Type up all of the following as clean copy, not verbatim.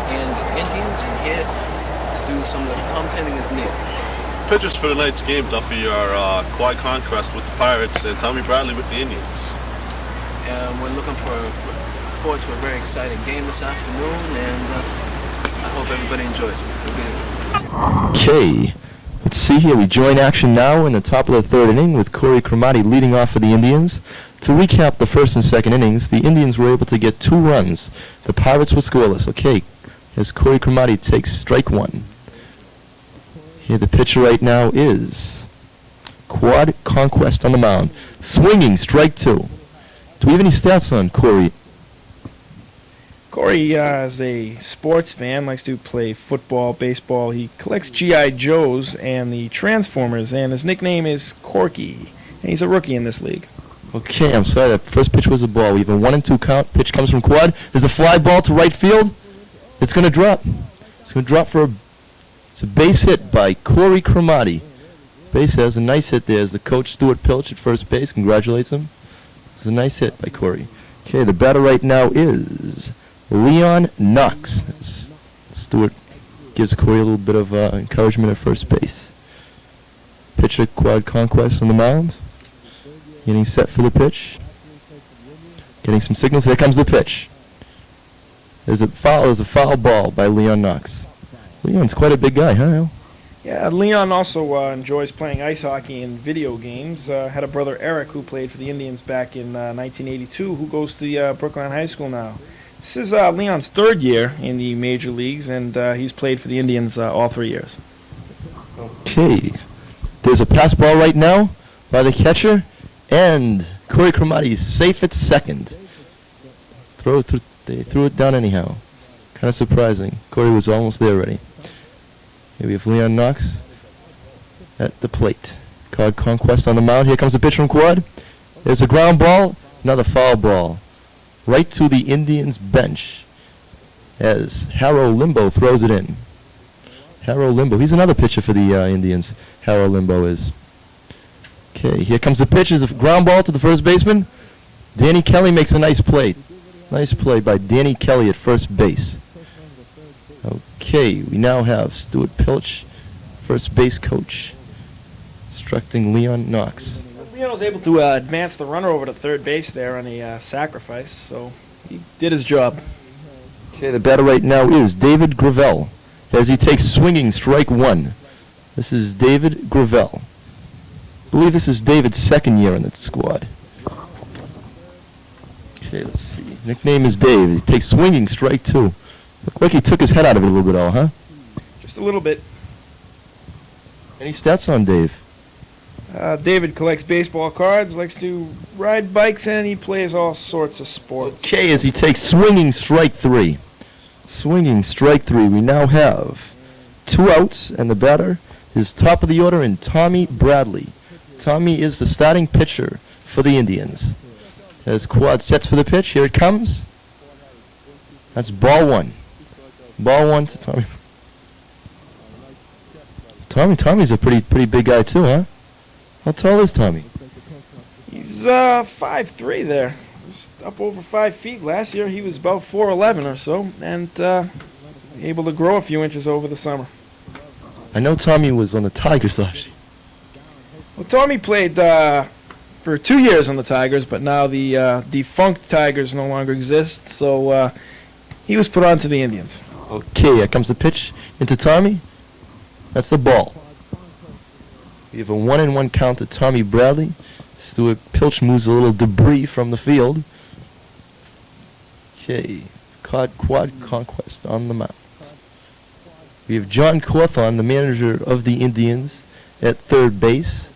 and the Indians, and here to do some of the commentating is Nick. Pitchers for tonight's game, Duffy, are Quad Conquest with the Pirates and Tommy Bradley with the Indians. And we're looking forward to a very exciting game this afternoon, and I hope everybody enjoys it. Okay, let's see here. We join action now in the top of the third inning with Corey Cromartie leading off for the Indians. To recap the first and second innings, the Indians were able to get 2 runs. The Pirates were scoreless. Okay, as Corey Cromartie takes strike 1. Here the pitcher right now is Quad Conquest on the mound. Swinging, strike 2. Do we have any stats on Corey? Corey is a sports fan, likes to play football, baseball. He collects G.I. Joes and the Transformers, and his nickname is Corky. And he's a rookie in this league. Okay, I'm sorry, that first pitch was a ball. We have a 1-2 count. Pitch comes from Quad. There's a fly ball to right field. It's going to drop. It's going to drop for it's a base hit by Corey Cromartie. Base has a nice hit there as the coach, Stuart Pilch, at first base. Congratulates him. It's a nice hit by Corey. Okay, the batter right now is Leon Knox. Stuart gives Corey a little bit of encouragement at first base. Pitcher Quad Conquest on the mound. Getting set for the pitch. Getting some signals. Here comes the pitch. There's a foul ball by Leon Knox. Leon's quite a big guy, huh? Yeah, Leon also enjoys playing ice hockey and video games. Had a brother, Eric, who played for the Indians back in 1982, who goes to the Brookline High School now. This is Leon's 3rd year in the major leagues, and he's played for the Indians all 3 years. Okay. There's a pass ball right now by the catcher, and Corey Cromartie is safe at second. They threw it down anyhow. Kind of surprising. Corey was almost there already. Here we have Leon Knox at the plate. Quad Conquest on the mound. Here comes the pitch from Quad. There's a ground ball, another foul ball. Right to the Indians bench as Harrow Limbo throws it in. Harrow Limbo. He's another pitcher for the Indians. Harrow Limbo is. Okay, here comes the pitch. Is a ground ball to the first baseman. Danny Kelly makes a nice play. Nice play by Danny Kelly at first base. Okay, we now have Stuart Pilch, first base coach, instructing Leon Knox. Leon was able to advance the runner over to third base there on a sacrifice, so he did his job. Okay, the batter right now is David Gravel, as he takes swinging strike 1. This is David Gravel. I believe this is David's 2nd year in the squad. Okay, let's see. Nickname is Dave. He takes swinging strike 2. Looked like he took his head out of it a little bit, huh? Just a little bit. Any stats on Dave? David collects baseball cards, likes to ride bikes, and he plays all sorts of sports. Okay, as he takes swinging strike 3. Swinging strike 3. We now have 2 outs, and the batter is top of the order in Tommy Bradley. Tommy is the starting pitcher for the Indians. As Quad sets for the pitch, here it comes. That's ball 1. Ball 1 to Tommy. Tommy's a pretty big guy too, huh? How tall is Tommy? He's 5'3" there. He's up over 5 feet. Last year he was about 4'11" or so, and able to grow a few inches over the summer. I know Tommy was on the Tigers last year. Well, Tommy played for 2 years on the Tigers, but now the defunct Tigers no longer exist, so he was put on to the Indians. Okay, here comes the pitch into Tommy. That's the ball. We have a 1-1 count to Tommy Bradley. Stuart Pilch moves a little debris from the field. Okay, Quad Conquest on the mound. We have John Cawthon, the manager of the Indians, at third base.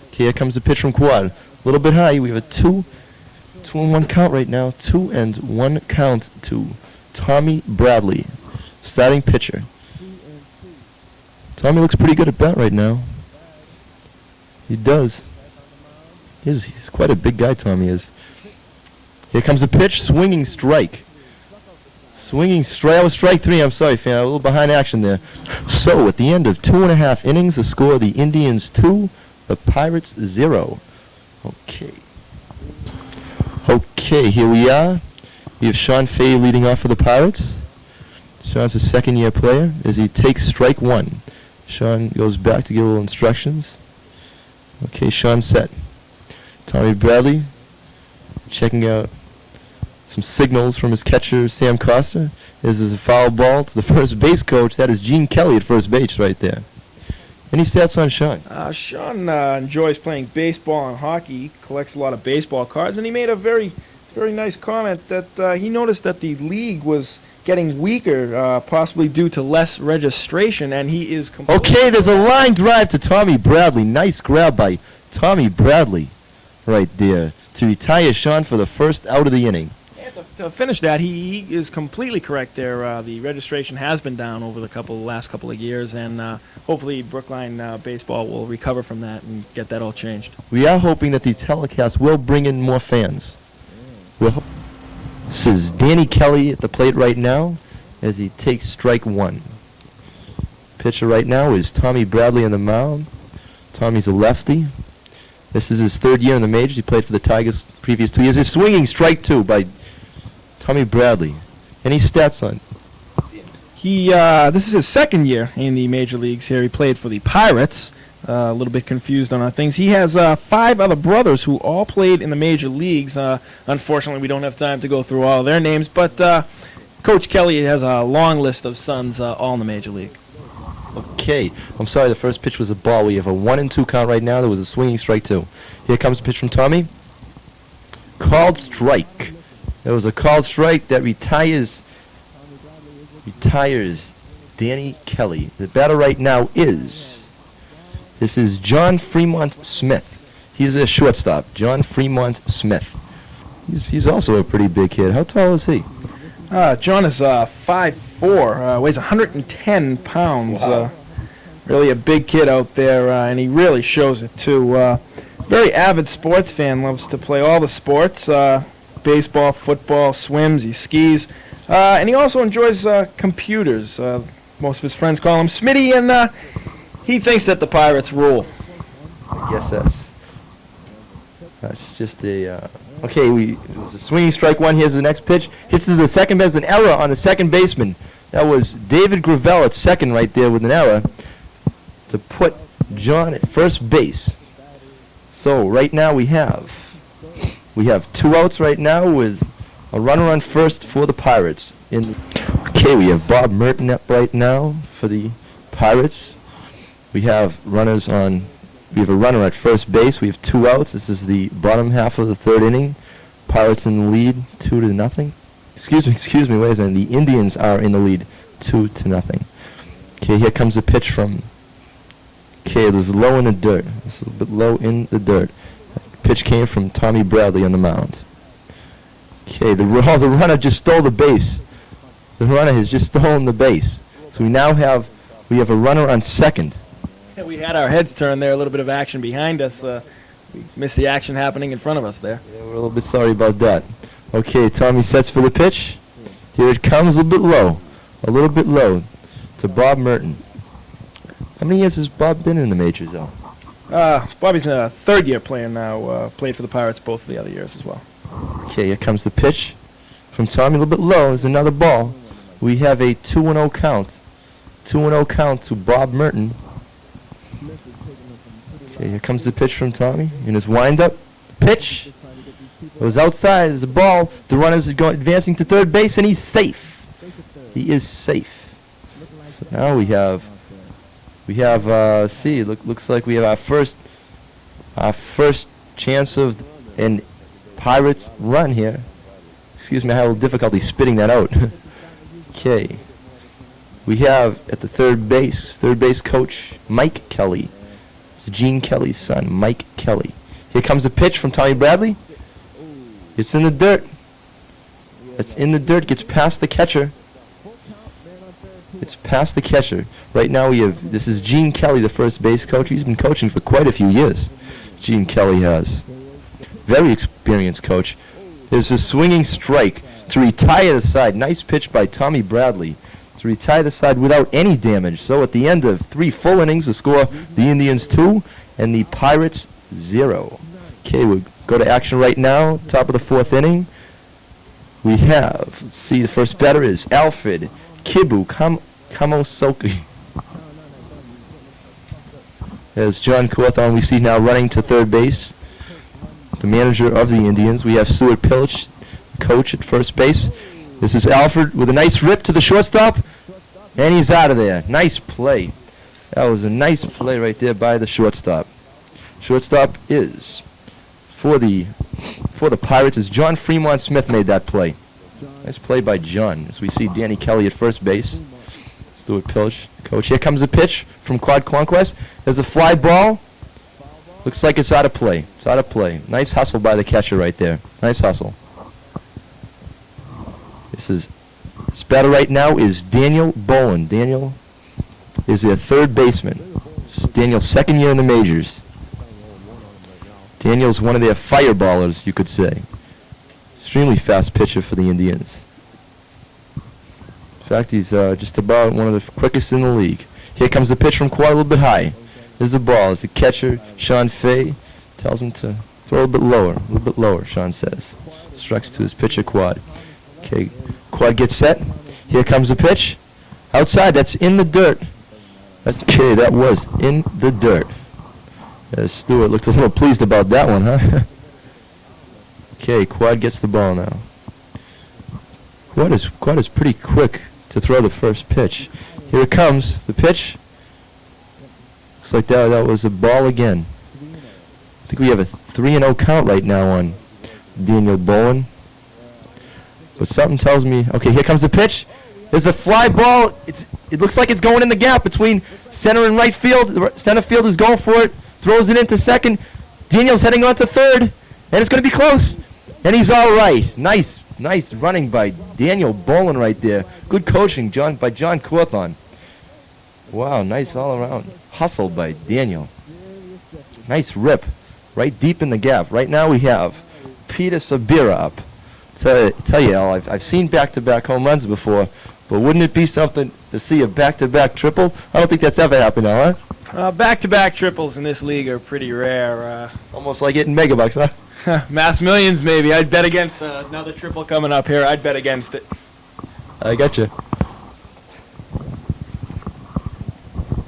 Okay, here comes the pitch from Quad. A little bit high. We have a 2-1 count right now. 2-1 count to Tommy Bradley, starting pitcher. Tommy looks pretty good at bat right now. He does. He's quite a big guy, Tommy is. Here comes the pitch, swinging strike. Swinging strike. That was strike 3. I'm sorry, fan. I'm a little behind action there. So, at the end of 2.5 innings, the score: the Indians 2, the Pirates 0. Okay. Okay, here we are. We have Sean Fahey leading off for the Pirates. Sean's a second-year player as he takes strike one. Sean goes back to give a little instructions. Okay, Sean set. Tommy Bradley checking out some signals from his catcher, Sam Costa. This is a foul ball to the first base coach. That is Gene Kelly at first base right there. Any stats on Sean? Sean enjoys playing baseball and hockey. He collects a lot of baseball cards, and he made a very nice comment that he noticed that the league was getting weaker, possibly due to less registration, and he is Okay, there's a line drive to Tommy Bradley. Nice grab by Tommy Bradley right there to retire Sean for the first out of the inning. To finish that, he is completely correct there. The registration has been down over the last couple of years, and hopefully Brookline Baseball will recover from that and get that all changed. We are hoping that these telecasts will bring in more fans. This is Danny Kelly at the plate right now as he takes strike one. Pitcher right now is Tommy Bradley on the mound. Tommy's a lefty. This is his third year in the majors. He played for the Tigers previous 2 years. He's swinging strike two by Tommy Bradley. Any stats on? This is his second year in the major leagues here. He played for the Pirates. A little bit confused on our things. He has 5 other brothers who all played in the major leagues. Unfortunately, we don't have time to go through all their names, but Coach Kelly has a long list of sons all in the major league. Okay, I'm sorry, the first pitch was a ball. We have a 1-2 count right now. There was a swinging strike two. Here comes a pitch from Tommy. Called strike. There was a called strike that retires Danny Kelly. The batter right now is John Fremont Smith. He's a shortstop, John Fremont Smith. He's also a pretty big kid. How tall is he? John is 5'4", weighs 110 pounds. Wow. Really a big kid out there, and he really shows it too. Very avid sports fan, loves to play all the sports. Baseball, football, swims, he skis, and he also enjoys computers. Most of his friends call him Smitty, and he thinks that the Pirates rule. I guess that's just a okay. It was a swinging strike one. Here's the next pitch. Hits to the second base. An error on the second baseman. That was David Gravel at second right there with an error to put John at first base. So right now we have 2 outs right now with a runner on first for the Pirates. Okay, we have Bob Merton up right now for the Pirates. We have a runner at first base. We have 2 outs. This is the bottom half of the third inning. Pirates in the lead 2-0. Excuse me, wait a second. The Indians are in the lead 2-0. Okay, here comes a pitch from. Okay, it was low in the dirt. It's a little bit low in the dirt. Pitch came from Tommy Bradley on the mound. Okay, the runner just stole the base. The runner has just stolen the base. So we have a runner on second. Yeah, we had our heads turned there, a little bit of action behind us. We missed the action happening in front of us there. Yeah, we're a little bit sorry about that. Okay, Tommy sets for the pitch. Here it comes, a little bit low to Bob Merton. How many years has Bob been in the majors, though? Bobby's a third-year player now. Played for the Pirates both of the other years as well. Okay, here comes the pitch from Tommy, a little bit low. There's another ball. We have a 2-0 count. 2-0 count to Bob Merton. Okay, here comes the pitch from Tommy in his windup. Pitch. It was outside. There's a ball. The runner's advancing to third base, and he's safe. He is safe. So now we have. Looks like we have our first chance of an Pirates run here. Excuse me, I had a little difficulty spitting that out. Okay. We have at the third base coach, Mike Kelly. It's Gene Kelly's son, Mike Kelly. Here comes a pitch from Tommy Bradley. It's in the dirt. Gets past the catcher. It's past the catcher. Right now this is Gene Kelly, the first base coach. He's been coaching for quite a few years. Gene Kelly has. Very experienced coach. There's a swinging strike to retire the side. Nice pitch by Tommy Bradley to retire the side without any damage. So at the end of 3 full innings, the score, the Indians 2 and the Pirates 0. Okay, we'll go to action right now. Top of the 4th inning. We have, the first batter is Alfred Kamosoki. As John Cawthon we see now running to third base. The manager of the Indians. We have Stuart Pilch, coach at first base. This is Alfred with a nice rip to the shortstop. And he's out of there. Nice play. That was a nice play right there by the shortstop. Shortstop is for the Pirates is John Fremont Smith made that play. Nice play by John as we see Danny Kelly at first base. Stuart Pilch, coach. Here comes a pitch from Quad Conquest. There's a fly ball. Looks like it's out of play. It's out of play. Nice hustle by the catcher right there. Nice hustle. This batter right now is Daniel Bowen. Daniel is their third baseman. This is Daniel's second year in the majors. Daniel's one of their fireballers, you could say. Extremely fast pitcher for the Indians. In fact, he's just about one of the quickest in the league. Here comes the pitch from Quad a little bit high. There's the ball. As the catcher, Sean Fay, tells him to throw a little bit lower, Sean says. Strikes to his pitcher, Quad. Okay, Quad gets set. Here comes the pitch. Outside, that's in the dirt. Okay, that was in the dirt. Stewart looked a little pleased about that one, huh? Okay, Quad gets the ball now. Quad is pretty quick to throw the first pitch. Here it comes, the pitch. Looks like that was a ball again. I think we have a 3-0 count right now on Daniel Bowen. But something tells me, okay, here comes the pitch. There's a fly ball. It looks like it's going in the gap between center and right field. The center field is going for it. Throws it into second. Daniel's heading on to third. And it's going to be close. And he's all right. Nice running by Daniel Bowen right there. Good coaching by John Cawthon. Wow, nice all around. Hustle by Daniel. Nice rip. Right deep in the gap. Right now we have Peter Sabira up. Tell you, Al, I've seen back-to-back home runs before, but wouldn't it be something to see a back-to-back triple? I don't think that's ever happened now, huh? Back-to-back triples in this league are pretty rare. Almost like hitting megabucks, huh? Mass Millions, maybe. I'd bet against another triple coming up here. I'd bet against it. I got you.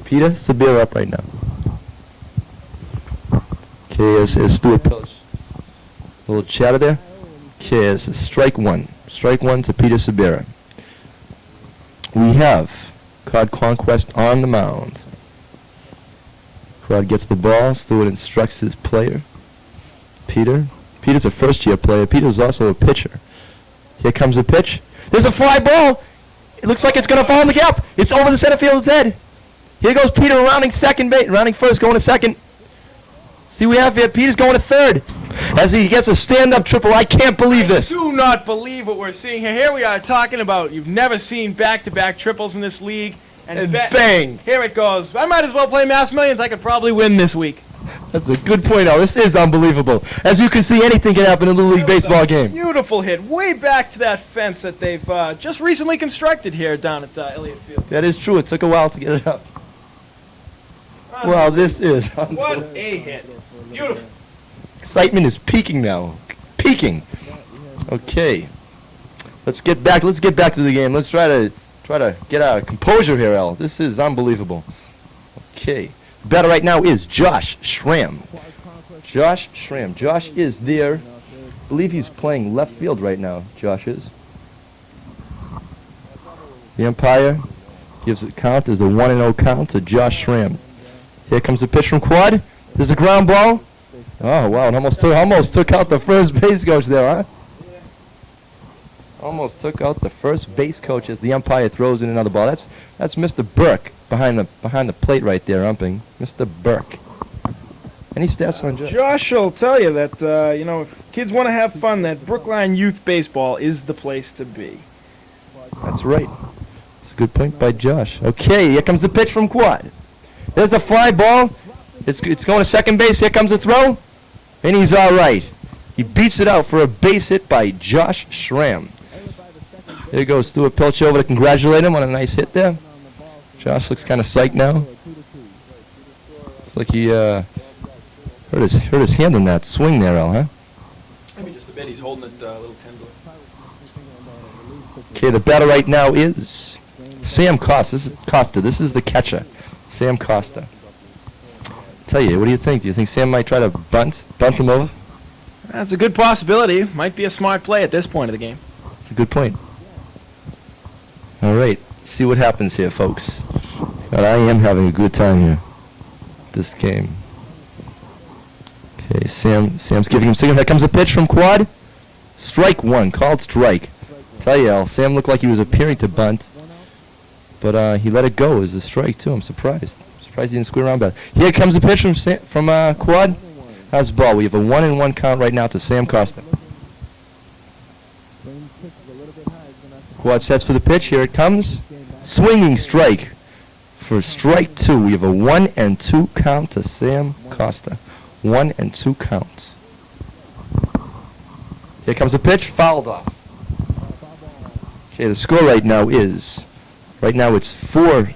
Peter Sabir up right now. Okay, here's Stuart Pilch. A little chatter there. Okay, it's strike one. Strike one to Peter Sabira. We have Quad Conquest on the mound. Quad gets the ball. Stewart instructs his player. Peter's a first-year player. Peter's also a pitcher. Here comes the pitch. There's a fly ball. It looks like it's going to fall in the gap. It's over the center field's head. Here goes Peter rounding first, going to second. See we have here. Peter's going to third. As he gets a stand-up triple. I can't believe this. I do not believe what we're seeing here. Here we are talking about you've never seen back-to-back triples in this league. And bang. Here it goes. I might as well play Mass Millions. I could probably win this week. That's a good point, Al. This is unbelievable. As you can see, anything can happen in a Little League baseball game. Beautiful hit. Way back to that fence that they've just recently constructed here down at Elliott Field. That is true. It took a while to get it up. Well, this is what a hit. Beautiful. Excitement is peaking now. Peaking. Okay. Let's get back to the game. Let's try to get our composure here, Al. This is unbelievable. Okay. The batter right now is Josh Schramm. Josh Schramm. Josh is there. I believe he's playing left field right now. Josh is. The umpire gives it count as the 1-0 count to Josh Schramm. Here comes the pitch from Quad. There's a ground ball. Oh, wow. It almost took out the first base coach there, huh? Almost took out the first base coach as the umpire throws in another ball. That's Mr. Burke behind the plate right there, umping. Mr. Burke. Any stats on Josh? Josh will tell you that, if kids want to have fun, that Brookline Youth Baseball is the place to be. That's right. That's a good point by Josh. Okay, here comes the pitch from Quad. There's the fly ball. It's going to second base. Here comes the throw. And he's all right. He beats it out for a base hit by Josh Schramm. There goes Stuart Pilch over to congratulate him on a nice hit there. Josh looks kind of psyched now. Looks like he hurt his hand on that swing there, Al, huh? I mean, just a bit. He's holding it a little tender. Okay, the batter right now is Sam Costa. This is the catcher. Sam Costa. Tell you, what do you think? Do you think Sam might try to bunt him over? That's a good possibility. Might be a smart play at this point of the game. That's a good point. All right, see what happens here, folks. God, I am having a good time here. This game. Okay, Sam's giving him signal. Here comes a pitch from Quad. Strike one, called strike. Tell you, Al, Sam looked like he was appearing to bunt, but he let it go as a strike too. I'm surprised. Surprised he didn't square around better. Here comes a pitch from Quad. How's the ball? We have a 1-1 count right now to Sam Costa. Quad sets for the pitch. Here it comes. Swinging strike for strike two. We have a 1-2 count to Sam Costa. 1-2 counts. Here comes a pitch. Fouled off. Okay, the score right now is, it's 4-0.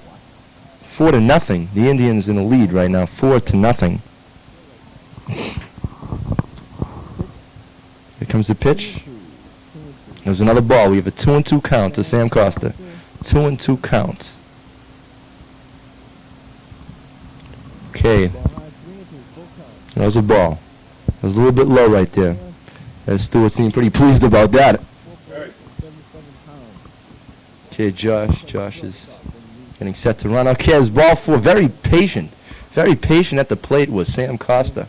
The Indians in the lead right now, 4-0. Here comes the pitch. There's another ball. We have a 2-2 count to Sam Costa. 2-2 count. Okay. There's a ball. It was a little bit low right there. As Stewart seemed pretty pleased about that. Okay, Josh is getting set to run. Okay, it's ball four. Very patient at the plate was Sam Costa.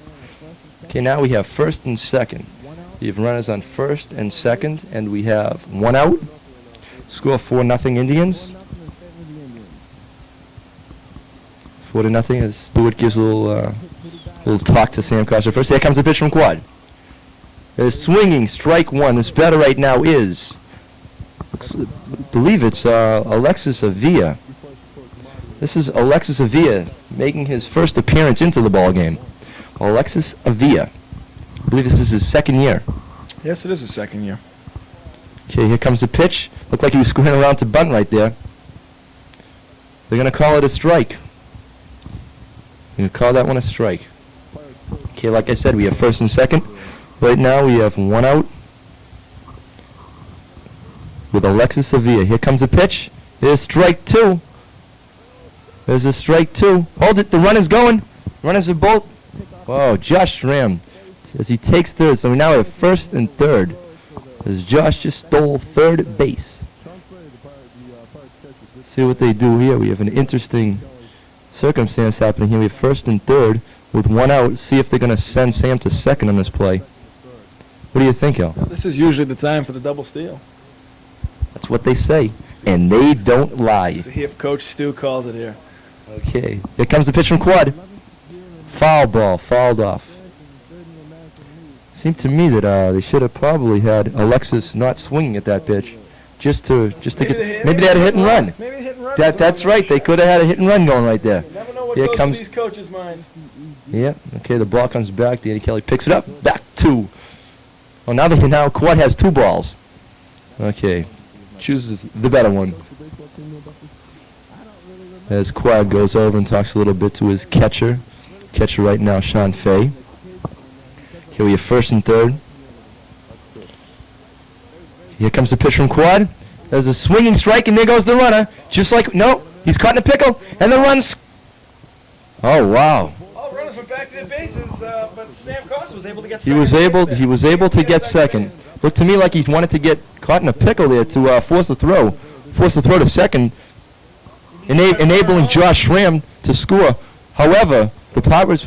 Okay, now we have first and second. We have runners on first and second, and we have one out. Score 4-0 Indians. 4-0 as Stewart gives a little talk to Sam Costa first. Here comes the pitch from Quad. There's swinging strike one. This batter right now is, I believe it's Alexis Avila. This is Alexis Avila making his first appearance into the ball game. Alexis Avila. I believe this is his second year. Yes, it is his second year. Okay, here comes the pitch. Looked like he was squaring around to bunt right there. They're going to call it a strike. They're going to call that one a strike. Okay, like I said, we have first and second. Right now we have one out with Alexis Avila. Here comes a pitch. There's strike two. There's a strike two. Hold it. The runner's going. Runners are both. Whoa, Josh Schramm as he takes third. So we now have first and third as Josh just stole third base. See what they do here. We have an interesting circumstance happening here. We have first and third with one out. See if they're going to send Sam to second on this play. What do you think, Al? This is usually the time for the double steal. That's what they say, and they don't lie. See if Coach Stu calls it here. Okay, here comes the pitch from Quad. Foul ball, fouled off. Seemed to me that they should have probably had Alexis not swinging at that pitch, just to get. Maybe they had a hit and run. Maybe a hit and run. That's right. They could have had a hit and run going right there. You never know what Here goes comes through these coaches' minds. Yeah. Okay, the ball comes back. Danny Kelly picks it up. Back two. Well, now Quad has two balls. Okay, chooses the better one. As Quad goes over and talks a little bit to his catcher. Catcher right now, Sean Fay. Here we have first and third. Here comes the pitch from Quad. There's a swinging strike, and there goes the runner. Just like, no, he's caught in a pickle, and the runs. Oh, wow. All runners went back to their bases, but Sam Costa was able to get He second. was able to get second. Looked to me like he wanted to get caught in a pickle there to force the throw to second, enabling Josh Schramm to score. However, the Pirates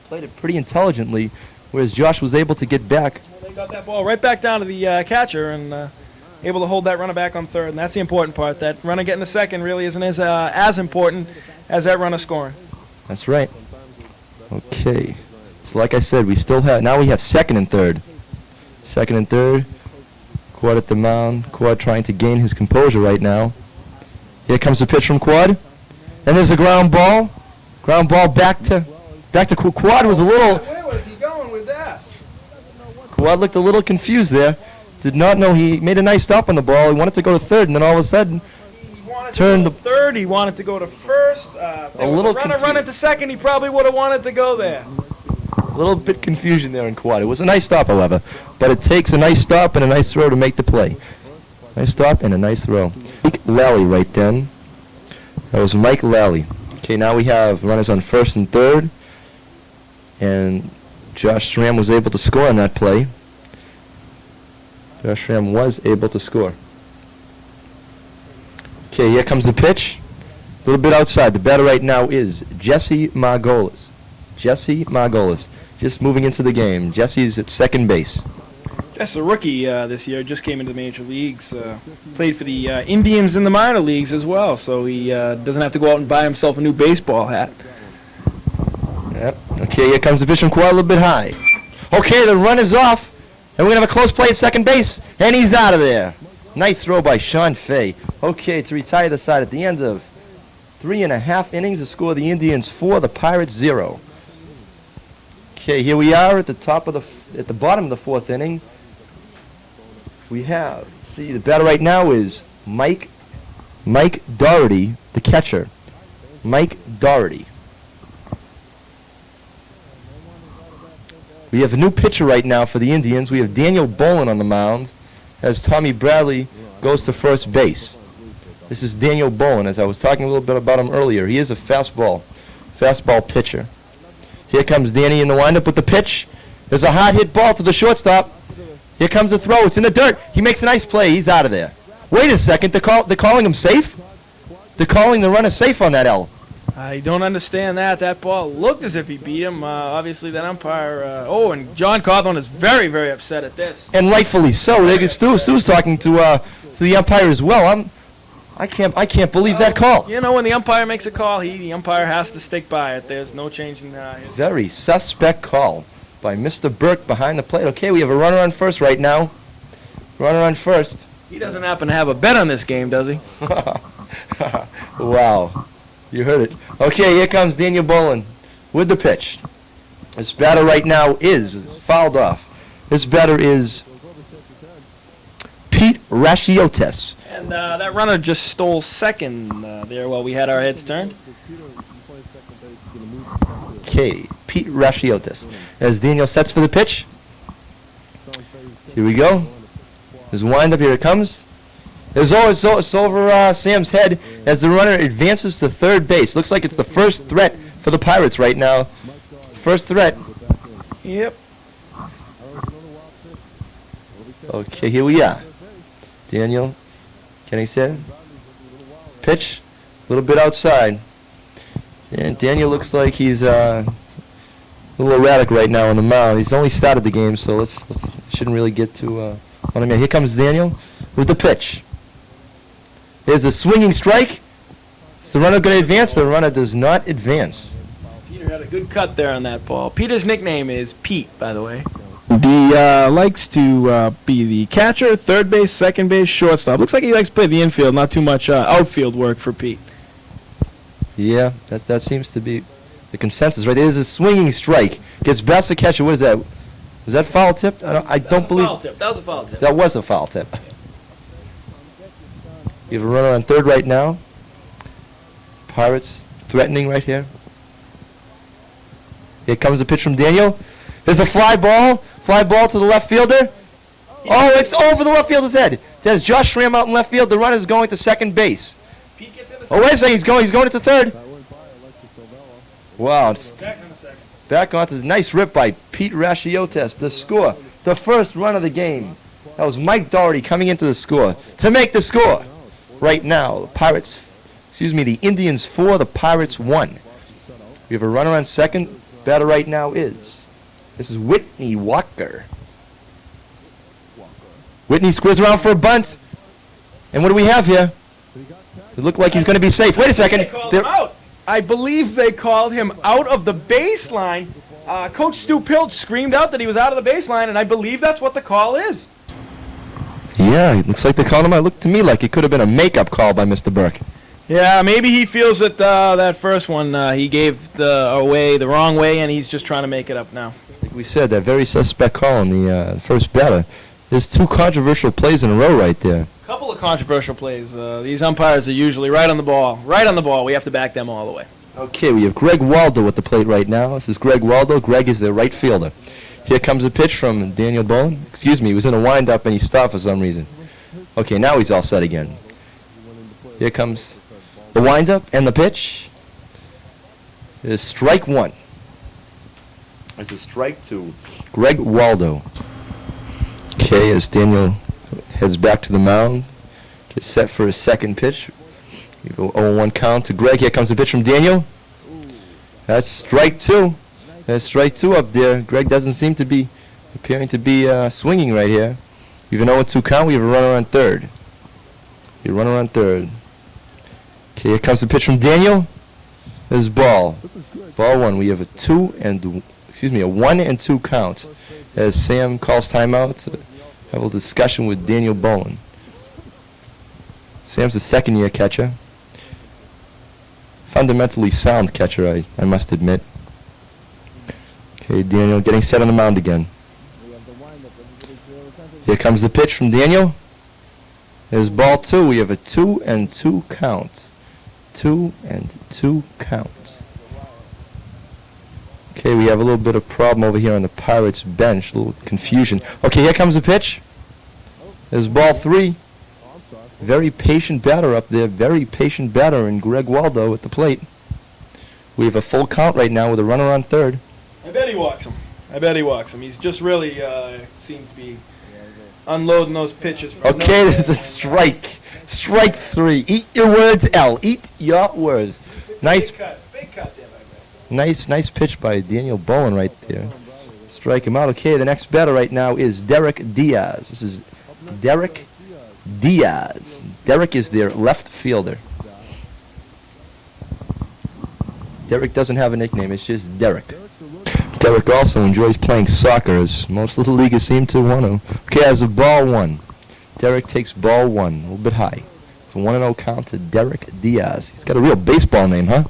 played it pretty intelligently, whereas Josh was able to get back. Well, they got that ball right back down to the catcher and able to hold that runner back on third, and that's the important part. That runner getting to second really isn't as important as that runner scoring. That's right. Okay. So like I said, we have second and third. Second and third. Quad at the mound. Quad trying to gain his composure right now. Here comes the pitch from Quad. And there's a ground ball. Ground ball back to Quad was a little. Where was he going with that? Quad looked a little confused there. Did not know he made a nice stop on the ball. He wanted to go to third, and then all of a sudden turned to third. He wanted to go to first. A little runner running to second. He probably would have wanted to go there. A little bit confusion there in Quad. It was a nice stop, however, but it takes a nice stop and a nice throw to make the play. Nice stop and a nice throw. Lally right then. That was Mike Lally. Okay, now we have runners on first and third. And Josh Schramm was able to score on that play. Josh Schramm was able to score. Okay, here comes the pitch. A little bit outside. The batter right now is Jesse Margolis. Jesse Margolis. Just moving into the game. Jesse's at second base. Just a rookie this year. Just came into the major leagues. Played for the Indians in the minor leagues as well. So he doesn't have to go out and buy himself a new baseball hat. Yep. Okay, here comes the pitch from Quad, a little bit high. Okay, the run is off. And we're going to have a close play at second base. And he's out of there. Nice throw by Sean Fay. Okay, to retire the side at the end of 3.5 innings, the score of the Indians 4, the Pirates 0. Okay, here we are at the bottom of the 4th inning. We have, see, the batter right now is Mike Doherty, the catcher. Mike Doherty. We have a new pitcher right now for the Indians. We have Daniel Bolin on the mound as Tommy Bradley goes to first base. This is Daniel Bolin, as I was talking a little bit about him earlier. He is a fastball pitcher. Here comes Danny in the windup with the pitch. There's a hard hit ball to the shortstop. Here comes the throw. It's in the dirt. He makes a nice play. He's out of there. Wait a second. They're calling him safe? They're calling the runner safe on that L. I don't understand that. That ball looked as if he beat him. Obviously, that umpire. And John Cawthorn is very, very upset at this. And rightfully so. Stu's talking to the umpire as well. I can't believe that call. You know, when the umpire makes a call, the umpire has to stick by it. There's no change in his... Very suspect call by Mr. Burke behind the plate. Okay, we have a runner on first right now. Runner on first. He doesn't happen to have a bet on this game, does he? Wow. You heard it. Okay, here comes Daniel Bolin with the pitch. This batter right now is fouled off. This batter is Pete Rachiotes. And that runner just stole second there while we had our heads turned. Okay, Pete Rachiotes. As Daniel sets for the pitch. Here we go. His windup, here it comes. It's over Sam's head as the runner advances to third base. Looks like it's the first threat for the Pirates right now. First threat. Yep. Okay, here we are. Daniel, can he set it? Pitch, a little bit outside. And Daniel looks like he's a little erratic right now on the mound. He's only started the game, so let's shouldn't really get to on him. Here comes Daniel with the pitch. There's a swinging strike. Is the runner going to advance? The runner does not advance. Peter had a good cut there on that ball. Peter's nickname is Pete, by the way. He likes to be the catcher, third base, second base, shortstop. Looks like he likes to play the infield, not too much outfield work for Pete. Yeah, that seems to be the consensus, right? There's a swinging strike. Gets past the catcher. What is that? Was that foul tip? I don't believe. That was a foul tip. That was a foul tip. You have a runner on third right now. Pirates threatening right here. Here comes the pitch from Daniel. There's a fly ball. Fly ball to the left fielder. Oh, it's over the left fielder's head. There's Josh Schramm out in left field. The runner's going to second base. Oh, wait a second. He's going into third. Wow. Back onto the nice rip by Pete Rachiotes to score the first run of the game. That was Mike Doherty coming into the score to make the score. Right now, the Indians 4, the Pirates 1. We have a runner on second. Batter right now this is Whitney Walker. Whitney squares around for a bunt. And what do we have here? It looked like he's going to be safe. Wait a second. I believe they called him out of the baseline. Coach Stu Pilch screamed out that he was out of the baseline, and I believe that's what the call is. Yeah, it looks like they called him out. It looked to me like it could have been a makeup call by Mr. Burke. Yeah, maybe he feels that that first one he gave away the wrong way, and he's just trying to make it up now. Like we said, that very suspect call on the first batter. There's 2 controversial plays in a row right there. Couple of controversial plays. These umpires are usually right on the ball. Right on the ball. We have to back them all the way. Okay, we have Greg Waldo at the plate right now. This is Greg Waldo. Greg is the right fielder. Here comes a pitch from Daniel Bolin. Excuse me, he was in a windup and he stopped for some reason. Okay, now he's all set again. Here comes the windup and the pitch. It is strike one. It's a strike to Greg Waldo. Okay, as Daniel heads back to the mound, gets set for his second pitch. You go 0-1 count to Greg. Here comes the pitch from Daniel. That's strike two. That's strike two up there. Greg doesn't seem to be appearing to be swinging right here. Even 0-2 count, we have a runner on third. You runner on third. Okay, here comes the pitch from Daniel. There's ball. Ball one. We have a 1-2 count. As Sam calls timeout to have a little discussion with Daniel Bowen. Sam's a second-year catcher. Fundamentally sound catcher, I must admit. Okay, Daniel getting set on the mound again. Here comes the pitch from Daniel. There's ball two. We have a 2-2 count. 2-2 count. Okay, we have a little bit of problem over here on the Pirates bench. A little confusion. Okay, here comes the pitch. There's ball three. Very patient batter up there. Very patient batter in Greg Waldo at the plate. We have a full count right now with a runner on third. I bet he walks him. He's just really seems to be unloading those pitches. Okay, there's a strike. Strike three. Eat your words, L. Eat your words. Nice. Big cut there, my man. Nice pitch by Daniel Bowen right there. Strike him out. Okay, the next batter right now is Derek Diaz. This is Derek Diaz. Derek is their left fielder. Derek doesn't have a nickname. It's just Derek. Derek also enjoys playing soccer, as most little leaguers seem to want to. Okay, as a ball one. Derek takes ball one. A little bit high. It's a 1-0 count to Derek Diaz. He's got a real baseball name, huh?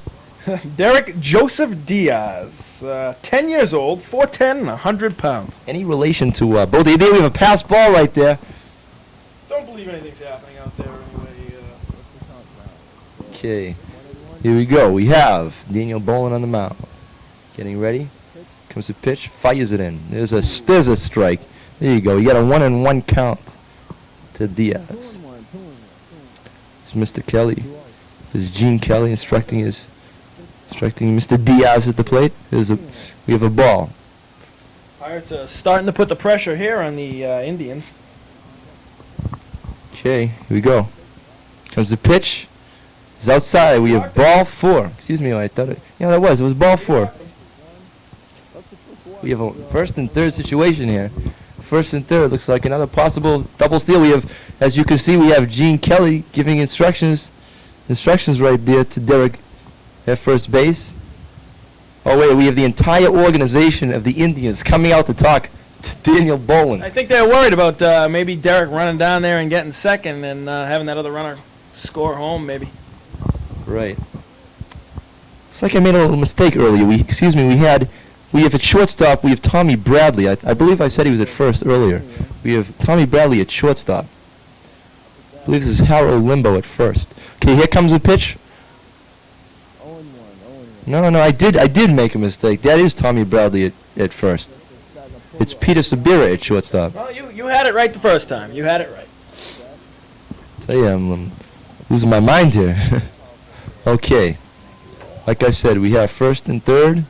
Derek Joseph Diaz, 10 years old, 4'10", and 100 pounds. Any relation to Bodie? There we have a pass ball right there. Don't believe anything's happening out there anyway. Okay, here we go. We have Daniel Bowen on the mound. Getting ready. Comes the pitch, fires it in. There's a strike. There you go. You got a 1-1 count to Diaz. It's Mr. Kelly. This is Gene Kelly instructing Mr. Diaz at the plate. We have a ball. Pirates are starting to put the pressure here on the Indians. Okay, here we go. Comes the pitch. It's outside. We have ball four. Excuse me, I thought it. Yeah, that was. It was ball four. We have a first and third situation here. First and third looks like another possible double steal. We have, as you can see, we have Gene Kelly giving instructions right there to Derek at first base. Oh wait, we have the entire organization of the Indians coming out to talk to Daniel Bowen. I think they're worried about maybe Derek running down there and getting second and having that other runner score home, maybe. Right. It's like I made a little mistake earlier. We have at shortstop, we have Tommy Bradley. I believe I said he was at first earlier. We have Tommy Bradley at shortstop. I believe this is Harold Limbo at first. Okay, here comes the pitch. No, I did make a mistake. That is Tommy Bradley at first. It's Peter Sabira at shortstop. Well, you had it right the first time. You had it right. Tell you, I'm losing my mind here. Okay. Like I said, we have first and third.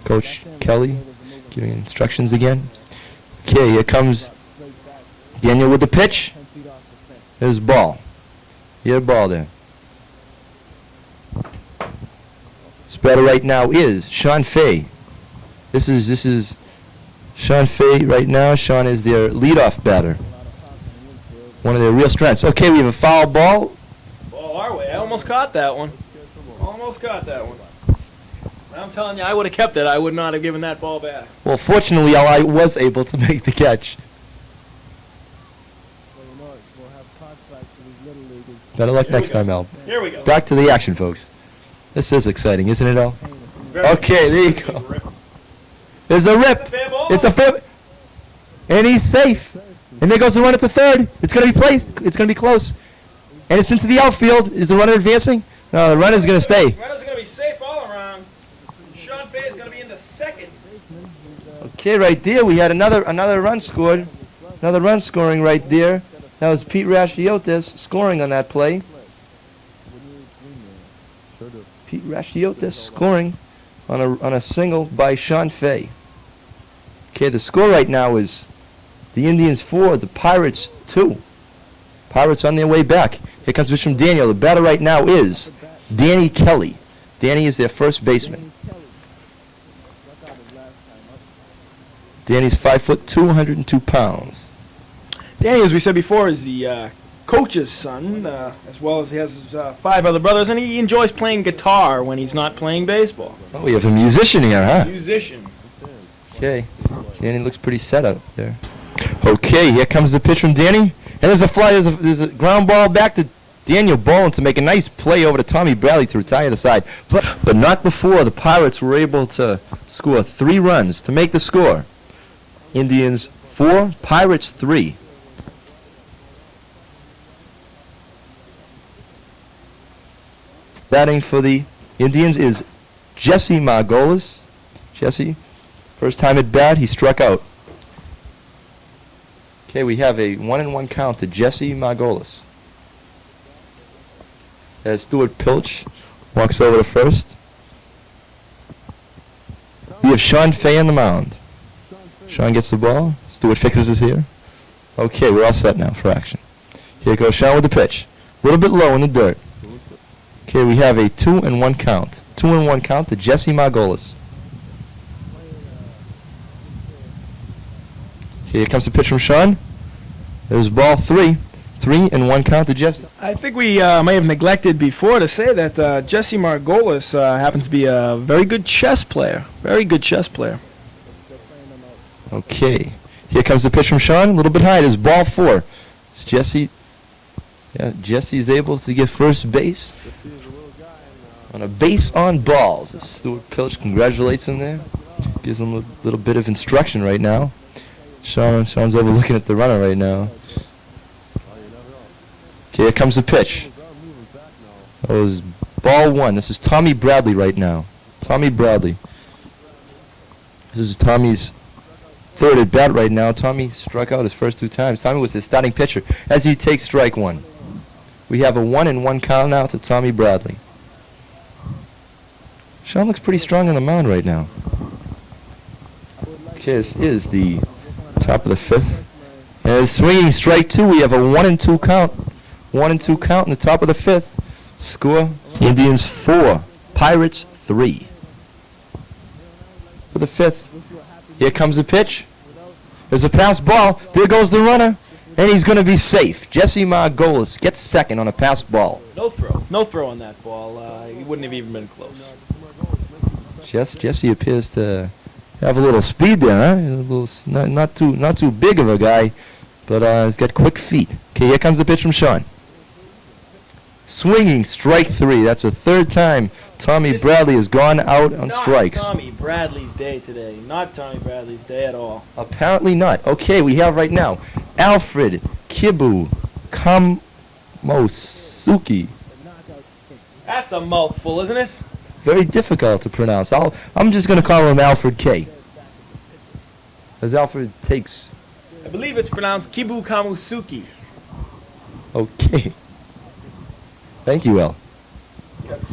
Coach Kelly giving instructions again. Okay, here comes Daniel with the pitch. There's ball. Here, ball there. This batter right now is Sean Fay. This is Sean Fay right now. Sean is their leadoff batter. One of their real strengths. Okay, we have a foul ball. Ball our way. I almost caught that one. I'm telling you, I would have kept it. I would not have given that ball back. Well, fortunately, I was able to make the catch. Better luck next time, Al. Here we go. Back to the action, folks. This is exciting, isn't it, Al? Okay, there you go. There's a rip. It's a flip. And he's safe. And there goes the runner to third. It's going to be placed. It's going to be close. And it's into the outfield. Is the runner advancing? No, the runner's going to stay. Runner's going to be safe all around. Sean Fay is going to be in the second. Okay, right there we had another run scored. Another run scoring right there. That was Pete Rashiotis scoring on that play. Pete Rashiotis scoring on a single by Sean Fay. Okay, the score right now is the Indians 4, the Pirates 2. Pirates on their way back. Here comes pitch from Daniel. The batter right now is Danny Kelly. Danny is their first baseman. Danny's 5'2", 102 pounds. Danny, as we said before, is the coach's son, as well as he has his 5 other brothers, and he enjoys playing guitar when he's not playing baseball. Oh, we have a musician here, huh? Musician. Okay. Danny looks pretty set up there. Okay, here comes the pitch from Danny. And there's a fly, there's a ground ball back to Daniel Bowen to make a nice play over to Tommy Bradley to retire the side. But not before the Pirates were able to score 3 runs to make the score. Indians 4, Pirates 3. Batting for the Indians is Jesse Margolis. Jesse, first time at bat, he struck out. Okay, we have a 1-1 count to Jesse Margolis. As Stuart Pilch walks over to first. We have Sean Fay on the mound. Sean gets the ball. Stuart fixes his ear. Okay, we're all set now for action. Here goes Sean with the pitch. A little bit low in the dirt. Okay, we have a 2-1 count. 2-1 count to Jesse Margolis. Okay, here comes the pitch from Sean. There's ball 3. 3-1 count to Jesse. I think we may have neglected before to say that Jesse Margolis happens to be a very good chess player. Very good chess player. Okay, here comes the pitch from Sean. A little bit high. There's ball 4. It's Jesse. Yeah, Jesse is able to get first base on a base on balls. Stuart Pilch congratulates him there. Gives him a little bit of instruction right now. Sean's over looking at the runner right now. Okay, here comes the pitch. That was ball 1. This is Tommy Bradley right now. Tommy Bradley. This is Tommy's 3rd at bat right now. Tommy struck out his first 2 times. Tommy was his starting pitcher as he takes strike 1. We have a 1-1 count now to Tommy Bradley. Sean looks pretty strong on the mound right now. Okay, this is the top of the 5th. And swinging strike 2, we have a 1-2 count. 1-2 count in the top of the 5th. Score, Indians 4, Pirates 3. For the 5th. Here comes the pitch. There's a pass ball. There goes the runner. And he's going to be safe. Jesse Margolis gets second on a pass ball. No throw. No throw on that ball. He wouldn't have even been close. Jesse appears to have a little speed there, huh? A little, not too big of a guy, but he's got quick feet. Okay, here comes the pitch from Sean. Swinging strike 3. That's the 3rd time Tommy Bradley has gone out on strikes. Not Tommy Bradley's day today. Not Tommy Bradley's day at all. Apparently not. Okay, we have right now Alfred Kibu Kamosuki. That's a mouthful, isn't it? Very difficult to pronounce. I'm just going to call him Alfred K. As Alfred takes... I believe it's pronounced Kibu Kamusuki. Okay. Thank you, El.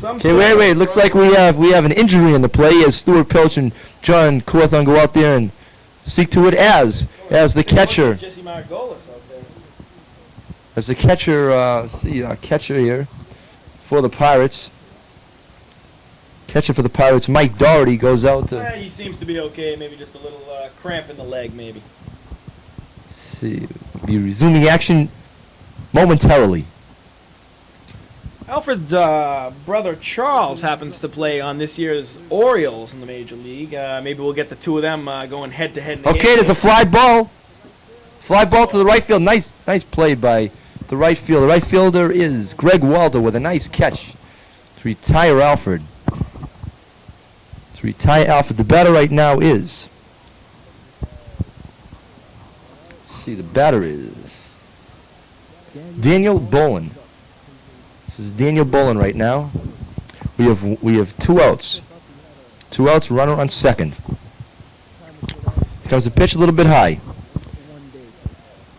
Okay, Okay, wait. Looks like we have an injury in the play as Stuart Pilch and John Cawthon go out there and seek to it as the catcher. Jesse Margolis out there. As the catcher, catcher here for the Pirates. Catcher for the Pirates, Mike Doherty, goes out to... He seems to be okay. Maybe just a little cramp in the leg, maybe. See, be resuming action momentarily. Alfred's brother Charles happens to play on this year's Orioles in the Major League. Maybe we'll get the 2 of them going head-to-head in the Okay, game. there's a fly ball. Fly ball to the right field. Nice play by the right fielder. The right fielder is Greg Walter with a nice catch to retire Alfred. The batter right now is... Let's see, the batter is Daniel Bowen. This is Daniel Bowen right now. We have 2 outs. 2 outs, runner on second. Here comes the pitch a little bit high.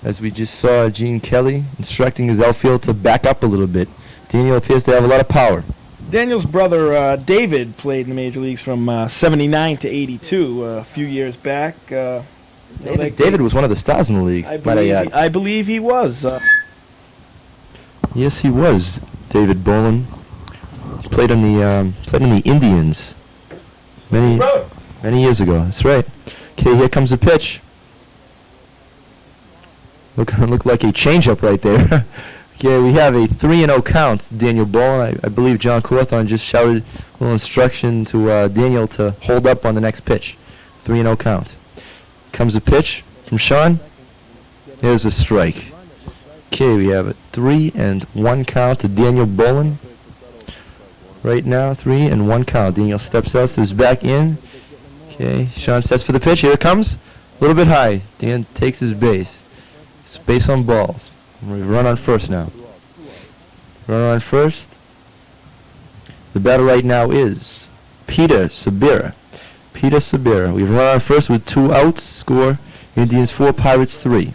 As we just saw Gene Kelly instructing his outfield to back up a little bit. Daniel appears to have a lot of power. Daniel's brother David played in the major leagues from 79 to 82 a few years back. David was one of the stars in the league. I believe he was. Yes, he was. David Bolin. He played in the Indians many years ago. That's right. Okay, here comes the pitch. Look like a changeup right there. Okay, we have a 3-0 count. Daniel Bolin. I believe John Cawthon just shouted a little instruction to Daniel to hold up on the next pitch. 3-0 count. Comes a pitch from Sean. There's a strike. Okay, we have a 3-1 count to Daniel Bolin. Right now, 3-1 count. Daniel steps out, steps back in. Okay, Sean sets for the pitch. Here it comes. A little bit high. Dan takes his base. It's base on balls. We run on first now. Run on first. The batter right now is Peter Sabira. Peter Sabira. We've run on first with 2 outs. Score Indians 4, Pirates 3.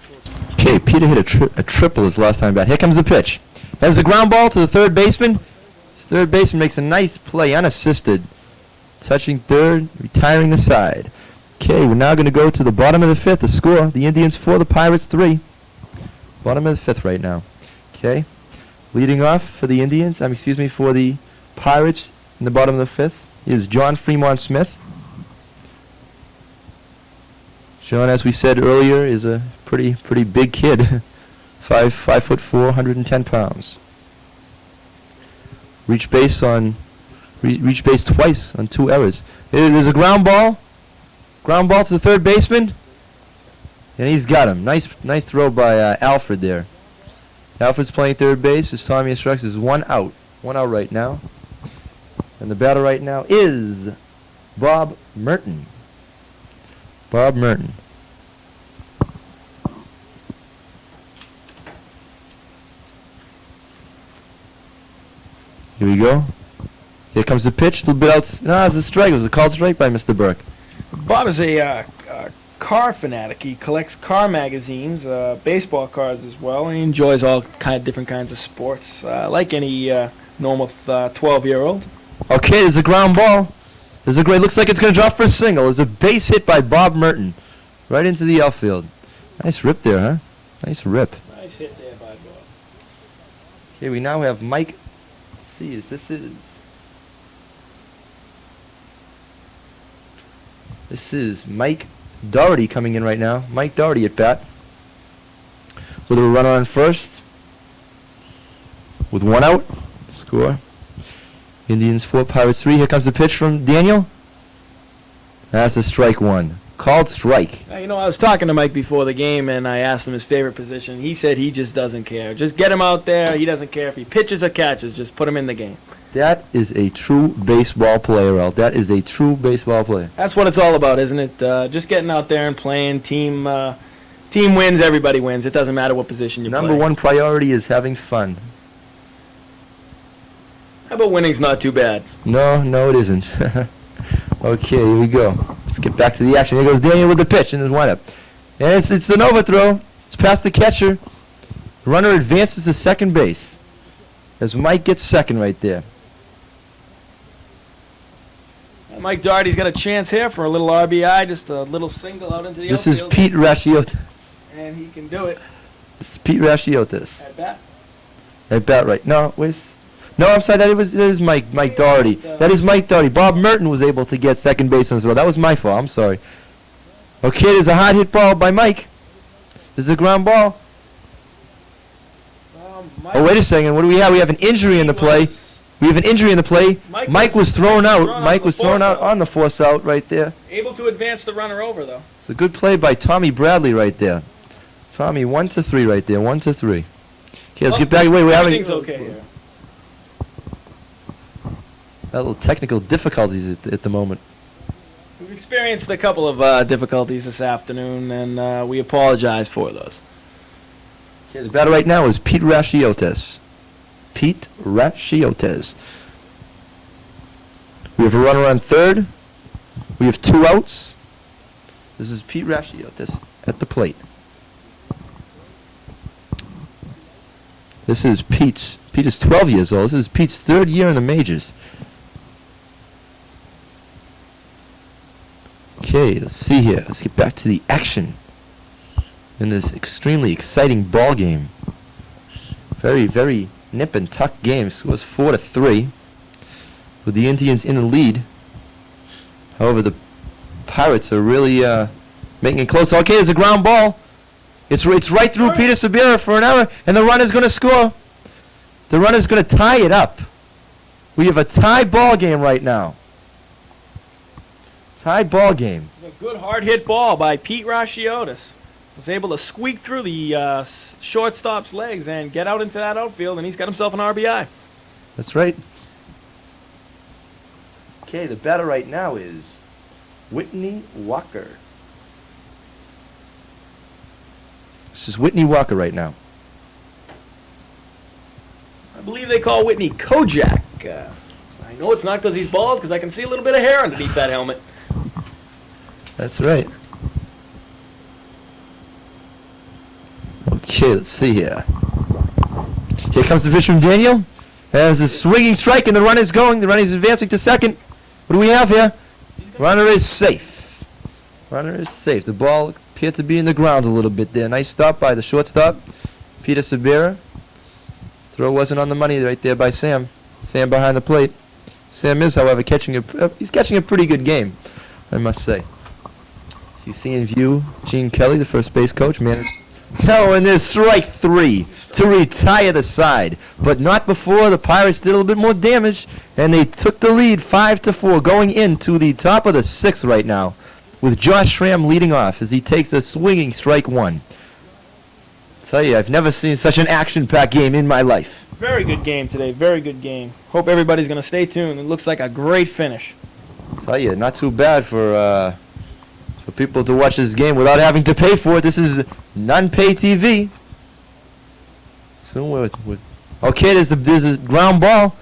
Okay, Peter hit a triple his last time bat. Here comes the pitch. Has the ground ball to the third baseman. His third baseman makes a nice play, unassisted. Touching third, retiring the side. Okay, we're now going to go to the bottom of the 5th. The score, the Indians 4, the Pirates 3. Bottom of the 5th right now. Okay, leading off for the Indians, for the Pirates in the bottom of the 5th is John Fremont Smith. John, as we said earlier, is a pretty big kid. 5'4", 110 pounds. Reached base twice on 2 errors. There's a ground ball to the third baseman, and he's got him. Nice throw by Alfred there. Alfred's playing third base. As Tommy instructs, is 1 out. 1 out right now. And the batter right now is Bob Merton. Bob Merton. Here we go. Here comes the pitch. A little bit out. No, it's a strike. It was a called strike by Mr. Burke. Bob is a car fanatic. He collects car magazines, baseball cards as well, and he enjoys all different kinds of sports, like any normal 12-year-old. Okay, there's a ground ball. Looks like it's going to drop for a single. There's a base hit by Bob Merton, right into the outfield. Nice rip there, huh? Nice rip. Nice hit there by Bob. Okay, we now have Mike. This is Mike Doherty coming in right now. Mike Doherty at bat. With a runner on first. With 1 out. Score. Indians 4, Pirates 3. Here comes the pitch from Daniel. That's a strike 1. Called strike. I was talking to Mike before the game, and I asked him his favorite position. He said he just doesn't care. Just get him out there. He doesn't care if he pitches or catches. Just put him in the game. That is a true baseball player, Al. That is a true baseball player. That's what it's all about, isn't it? Just getting out there and playing. Team wins, everybody wins. It doesn't matter what position you play. Number 1 priority is having fun. How about winning's not too bad? No, it isn't. Okay, here we go. Let's get back to the action. Here goes Daniel with the pitch and his windup. And it's an overthrow. It's past the catcher. The runner advances to second base. As Mike gets second right there. Mike Doherty's got a chance here for a little RBI, just a little single out into the outfield. This is Pete Rashiotis. And he can do it. This is Pete Rashiotis. At bat? At bat, right. No, I'm sorry, that is Mike Doherty. That is Mike Doherty. Bob Merton was able to get second base on the throw. That was my fault. I'm sorry. Okay, there's a hard hit ball by Mike. There's a ground ball. Oh, wait a second. What do we have? We have an injury in the play. Mike was thrown out. Mike was thrown out on the force out right there. Able to advance the runner over, though. It's a good play by Tommy Bradley right there. Tommy, 1-3 right there. 1-3. Okay, let's get back. Wait, we're having... Everything's okay here. A little technical difficulties at the moment. We've experienced a couple of difficulties this afternoon, and we apologize for those. Okay, the batter right now is Pete Rashiotis. Pete Rashiotis. We have a runner on third. We have 2 outs. This is Pete Rashiotis at the plate. This is Pete's. Pete is 12 years old. This is Pete's 3rd year in the majors. Okay, let's see here. Let's get back to the action in this extremely exciting ball game. Very, very nip and tuck game. Scores 4-3 with the Indians in the lead. However, the Pirates are really making it close. Okay, there's a ground ball. It's right through Peter Sabira for an error, and the runner's going to score. The runner's going to tie it up. We have a tie ball game right now. Tie ball game. A good hard hit ball by Pete Rashiotis. Was able to squeak through the shortstop's legs and get out into that outfield, and he's got himself an RBI. That's right. Okay, the batter right now is Whitney Walker. This is Whitney Walker right now. I believe they call Whitney Kojak. I know it's not because he's bald, because I can see a little bit of hair underneath that helmet. That's right. Okay, let's see here. Here comes the pitch from Daniel. There's a swinging strike, and the runner's going. The runner's advancing to second. What do we have here? Runner is safe. Runner is safe. The ball appeared to be in the ground a little bit there. Nice stop by the shortstop, Peter Sabira. Throw wasn't on the money right there by Sam. Sam behind the plate. Sam is, however, catching a pretty good game, I must say. You see in view Gene Kelly, the first base coach, man. No, and there's strike 3 to retire the side, but not before the Pirates did a little bit more damage, and they took the lead 5-4, going into the top of the 6th right now, with Josh Schramm leading off as he takes a swinging strike 1. Tell you, I've never seen such an action-packed game in my life. Very good game today. Very good game. Hope everybody's going to stay tuned. It looks like a great finish. Tell you, not too bad for people to watch this game without having to pay for it. This is non-pay TV. So okay, there's a ground ball.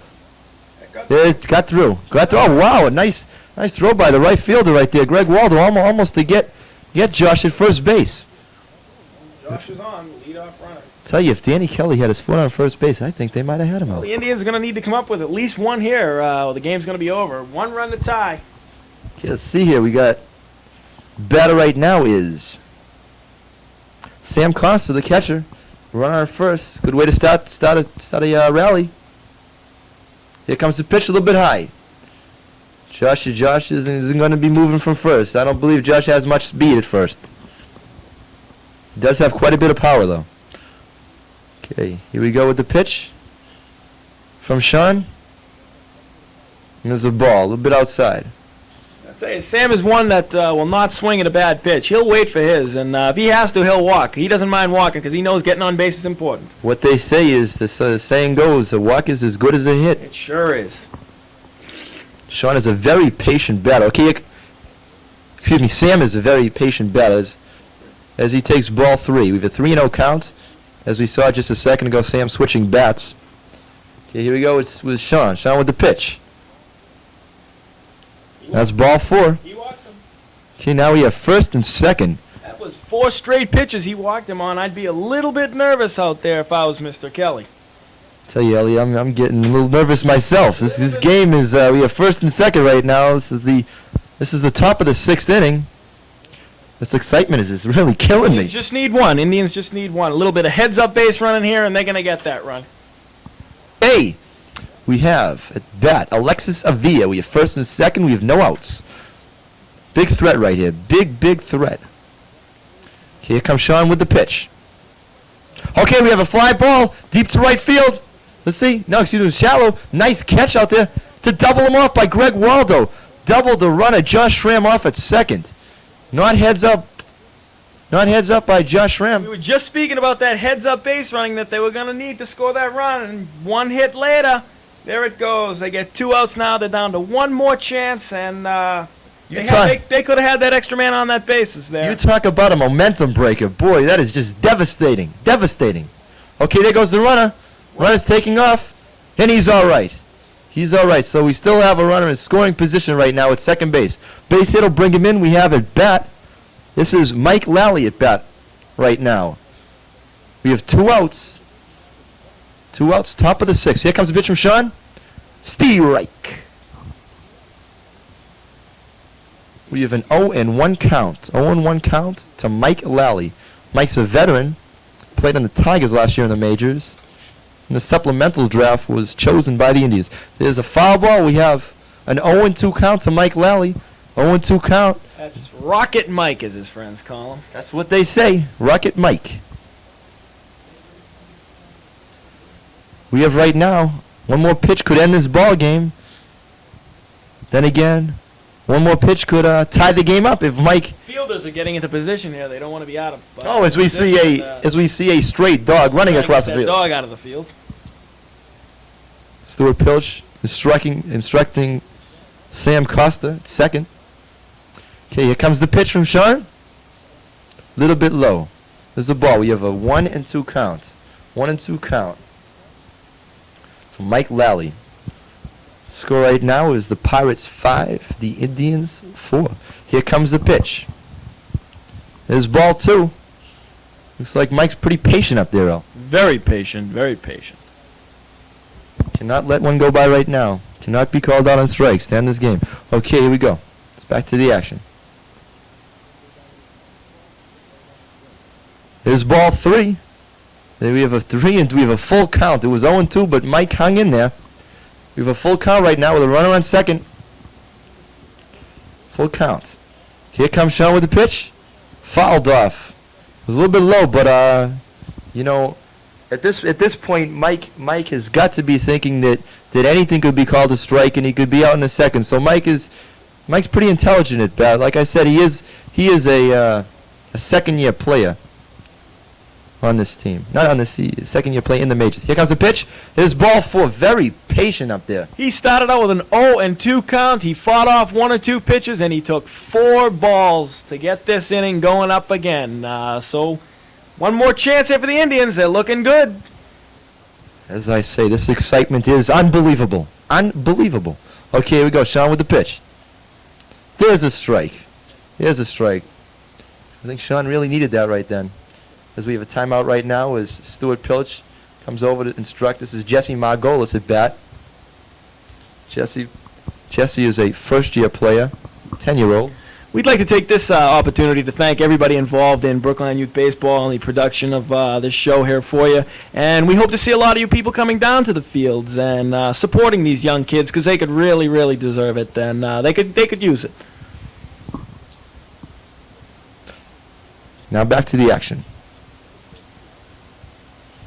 It got through. Oh wow, a nice throw by the right fielder right there, Greg Waldo, almost to get Josh at first base. Josh is on, leadoff runner. Tell you, if Danny Kelly had his foot on first base, I think they might have had him out. The Indians are going to need to come up with at least one here. The game's going to be over. 1 run to tie. Okay, let's see here. We got batter right now is Sam Costa, the catcher. Runner at first. Good way to start a rally. Here comes the pitch a little bit high. Josh isn't going to be moving from first. I don't believe Josh has much speed at first. He does have quite a bit of power though. Okay, here we go with the pitch from Sean. And there's a ball, a little bit outside. I tell you, Sam is one that will not swing at a bad pitch. He'll wait for his, and if he has to, he'll walk. He doesn't mind walking because he knows getting on base is important. What they say is, the saying goes, a walk is as good as a hit. It sure is. Sean is a very patient batter. Okay, excuse me, Sam is a very patient batter as he takes ball 3. We have a 3-0 count. As we saw just a second ago, Sam switching bats. Okay, here we go with Sean. Sean with the pitch. That's ball 4. He walked him. Okay, now we have first and second. That was 4 straight pitches he walked him on. I'd be a little bit nervous out there if I was Mr. Kelly. Tell you, Ellie, I'm getting a little nervous myself. This game is we have first and second right now. This is the top of the 6th inning. This excitement is just really killing me. Indians just need one. Indians just need one. A little bit of heads-up base running here, and they're going to get that run. Hey, we have at bat Alexis Avila. We have first and second. We have no outs. Big threat right here. Big threat. Okay, here comes Sean with the pitch. Okay, we have a fly ball deep to right field. Let's see. No, excuse me, shallow. Nice catch out there to double him off by Greg Waldo. Doubled the runner, Josh Schramm off at second. Not heads up by Josh Schramm. We were just speaking about that heads-up base running that they were going to need to score that run, and 1 hit later, there it goes. They get 2 outs now. They're down to 1 more chance, and they could have had that extra man on that bases there. You talk about a momentum breaker. Boy, that is just devastating. Devastating. Okay, there goes the runner. Runner's taking off, and he's all right. He's all right. So we still have a runner in scoring position right now at second base. Base hit will bring him in. We have at bat. This is Mike Lally at bat right now. We have 2 outs. 2 outs, top of the 6th. Here comes the pitch from Sean. Strike. We have an 0-1 count. 0-1 count to Mike Lally. Mike's a veteran. Played on the Tigers last year in the majors. And the supplemental draft was chosen by the Indians. There's a foul ball. We have an 0-2 count to Mike Lally. 0-2 count. That's Rocket Mike, as his friends call him. That's what they say. Rocket Mike. We have right now, one more pitch could end this ball game. Then again, one more pitch could tie the game up if Mike. Fielders are getting into position here. They don't want to be out of. As we see a straight dog running across the field. Dog out of the field. Stuart Pilch instructing Sam Costa at second. Okay, here comes the pitch from Sean. Little bit low. There's the ball. We have a 1-2 count. 1-2 count. So Mike Lally. Score right now is the Pirates 5, the Indians 4. Here comes the pitch. There's ball 2. Looks like Mike's pretty patient up there, Al. Very patient, very patient. Cannot let one go by right now. Cannot be called out on strikes to end this game. Okay, here we go. It's back to the action. There's ball 3. There we have a 3 and we have a full count. It was 0-2, but Mike hung in there. We have a full count right now with a runner on second. Full count. Here comes Sean with the pitch. Fouled off. It was a little bit low, but you know, at this point, Mike has got to be thinking that anything could be called a strike and he could be out in a second. So Mike's pretty intelligent at bat. Like I said, he is a second-year player on this team. Not on this second-year player in the majors. Here comes the pitch. There's ball 4. Very patient up there. He started out with an 0-2 count. He fought off 1 or 2 pitches, and he took 4 balls to get this inning going up again. So one more chance here for the Indians. They're looking good. As I say, this excitement is unbelievable. Unbelievable. Okay, here we go. Sean with the pitch. There's a strike. There's a strike. I think Sean really needed that right then. As we have a timeout right now as Stuart Pilch comes over to instruct. This is Jesse Margolis at bat. Jesse is a first-year player, 10-year-old. We'd like to take this opportunity to thank everybody involved in Brookline Youth Baseball and the production of this show here for you. And we hope to see a lot of you people coming down to the fields and supporting these young kids because they could really, really deserve it. And they could use it. Now back to the action.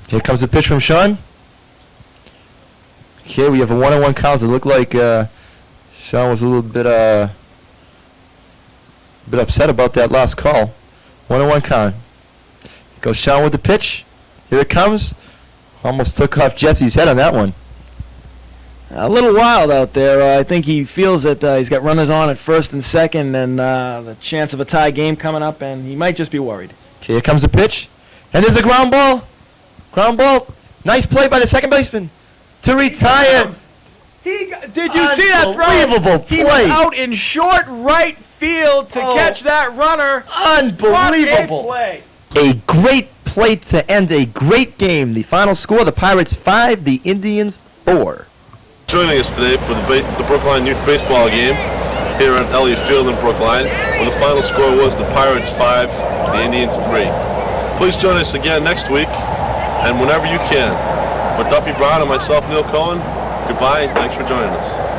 Here comes the pitch from Sean. Here we have a 1-1 count. It looked like Sean was a little bit upset about that last call. 1-1 count. Goes Sean with the pitch. Here it comes. Almost took off Jesse's head on that one. A little wild out there. I think he feels that he's got runners on at first and second and the chance of a tie game coming up, and he might just be worried. Okay, here comes the pitch. And there's a ground ball. Ground ball. Nice play by the second baseman to retire. Did you see that throw? Unbelievable play. He was out in short right field to catch that runner. Unbelievable. What a play. A great play to end a great game. The final score, the Pirates 5, the Indians 4. Joining us today for the Brookline Youth Baseball game here at Elliott Field in Brookline, where the final score was the Pirates 5, the Indians 3. Please join us again next week and whenever you can. For Duffy Brown and myself, Neil Cohen, goodbye and thanks for joining us.